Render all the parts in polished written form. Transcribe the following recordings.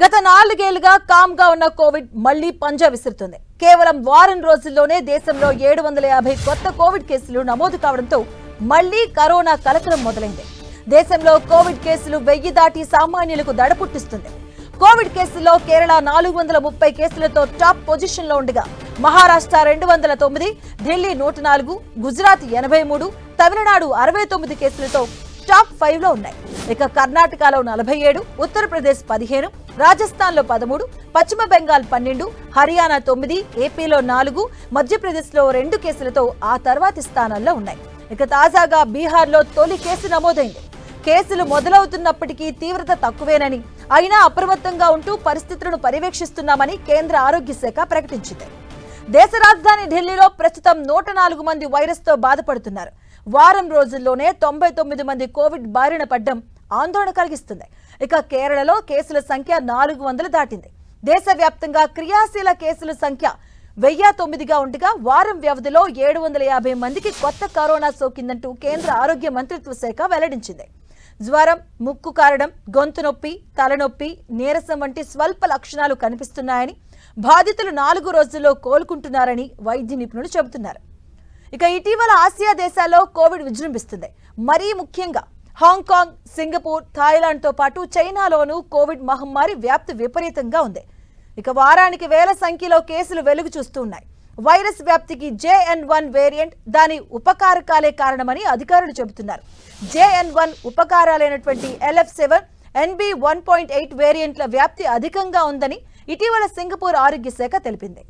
గత 4 ఏళ్లుగా కామ్గా ఉన్న కోవిడ్ మళ్లీ పంజా విసురుతుంది. కేవలం వారం రోజుల్లోనే దేశంలో 750 కొత్త కోవిడ్ కేసులు నమోదు కావడంతో మళ్లీ కరోనా కలకలం మొదలైంది. దేశంలో కోవిడ్ కేసులు 1000 దాటి సామాన్యులకు దడ పుట్టిస్తుంది. కోవిడ్ కేసుల్లో కేరళ 430 కేసులతో టాప్ పొజిషన్ లో ఉండగా మహారాష్ట్ర 209, ఢిల్లీ 104, గుజరాత్ 83, తమిళనాడు 69 కేసులతో టాప్ 5 లో ఉన్నాయి. ఇక కర్ణాటకలో 47, ఉత్తరప్రదేశ్ 15, రాజస్థాన్ లో 13, పశ్చిమ బెంగాల్ 12, హర్యానా 9, ఏపీలో 4, మధ్యప్రదేశ్ లో 2 కేసులతో ఆ తర్వాతి స్థానాల్లో ఉన్నాయి. ఇక తాజాగా బీహార్ లో తొలి కేసు నమోదైంది. కేసులు మొదలవుతున్నప్పటికీ తీవ్రత తక్కువేనని, అయినా అప్రమత్తంగా ఉంటూ పరిస్థితులను పర్యవేక్షిస్తున్నామని కేంద్ర ఆరోగ్య శాఖ ప్రకటించింది. దేశ రాజధాని ఢిల్లీలో ప్రస్తుతం 104 మంది వైరస్ తో బాధపడుతున్నారు. వారం రోజుల్లోనే 99 మంది కోవిడ్ బారిన పడ్డం ఆందోళన కలిగిస్తుంది. ఇక కేరళలో కేసుల సంఖ్య 400 దాటింది. దేశవ్యాప్తంగా క్రియాశీల కేసుల సంఖ్య 1009గా ఉండగా వారం వ్యవధిలో 750 మందికి కొత్త కరోనా సోకిందంటూ కేంద్ర ఆరోగ్య మంత్రిత్వ శాఖ వెల్లడించింది. జ్వరం, ముక్కు కారడం, గొంతు నొప్పి, తలనొప్పి, నీరసం వంటి స్వల్ప లక్షణాలు కనిపిస్తున్నాయని, బాధితులు 4 రోజుల్లో కోలుకుంటున్నారని వైద్య నిపుణులు చెబుతున్నారు. ఇక ఇటీవల ఆసియా దేశాల్లో కోవిడ్ విజృంభిస్తుంది. మరీ ముఖ్యంగా హాంకాంగ్, సింగపూర్, థాయిలాండ్ తో పాటు చైనాలోనూ కోవిడ్ మహమ్మారి వ్యాప్తి విపరీతంగా ఉంది. ఇక వారానికి వేల సంఖ్యలో కేసులు వెలుగు చూస్తున్నాయి. వైరస్ వ్యాప్తికి JN1 వేరియంట్, దాని ఉపకారకాలే కారణమని అధికారులు చెబుతున్నారు. JN1 ఉపకారాలైనటువంటి LF7, NB1.8 వేరియంట్ల వ్యాప్తి అధికంగా ఉందని ఇటీవల సింగపూర్ ఆరోగ్య శాఖ తెలిపింది.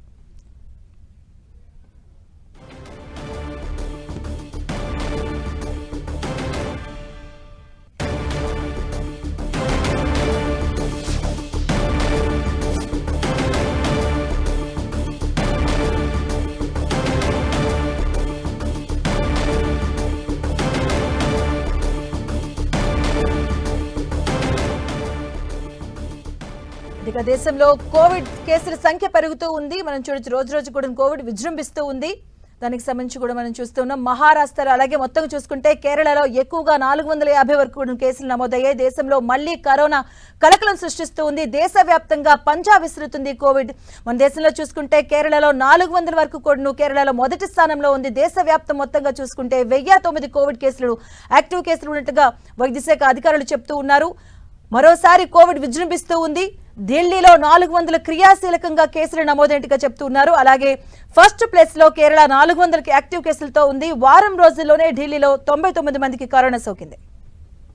ఇక దేశంలో కోవిడ్ కేసుల సంఖ్య పెరుగుతూ ఉంది. మనం చూడొచ్చు, రోజు రోజు కూడా కోవిడ్ విజృంభిస్తూ ఉంది. దానికి సంబంధించి కూడా మనం చూస్తున్నాం. మహారాష్ట్రలో అలాగే మొత్తం చూసుకుంటే కేరళలో ఎక్కువగా 450 వరకు కేసులు నమోదయ్యాయి. దేశంలో మళ్లీ కరోనా కలకలం సృష్టిస్తూ ఉంది. దేశవ్యాప్తంగా పంజా విసురుతుంది కోవిడ్. మన దేశంలో చూసుకుంటే కేరళలో 400 వరకు కూడా కేరళలో మొదటి స్థానంలో ఉంది. దేశవ్యాప్తం మొత్తంగా చూసుకుంటే 1009 కోవిడ్ కేసులు, యాక్టివ్ కేసులు ఉన్నట్టుగా వైద్య శాఖ అధికారులు చెప్తూ ఉన్నారు. మరోసారి కోవిడ్ విజృంభిస్తూ ఉంది. ఢిల్లీలో 400 క్రియాశీలకంగా కేసులు నమోదైనట్టుగా చెప్తున్నారు. అలాగే ఫస్ట్ ప్లేస్ లో కేరళ 400 యాక్టివ్ కేసులతో ఉంది. వారం రోజుల్లోనే ఢిల్లీలో 99 మందికి కరోనా సోకింది.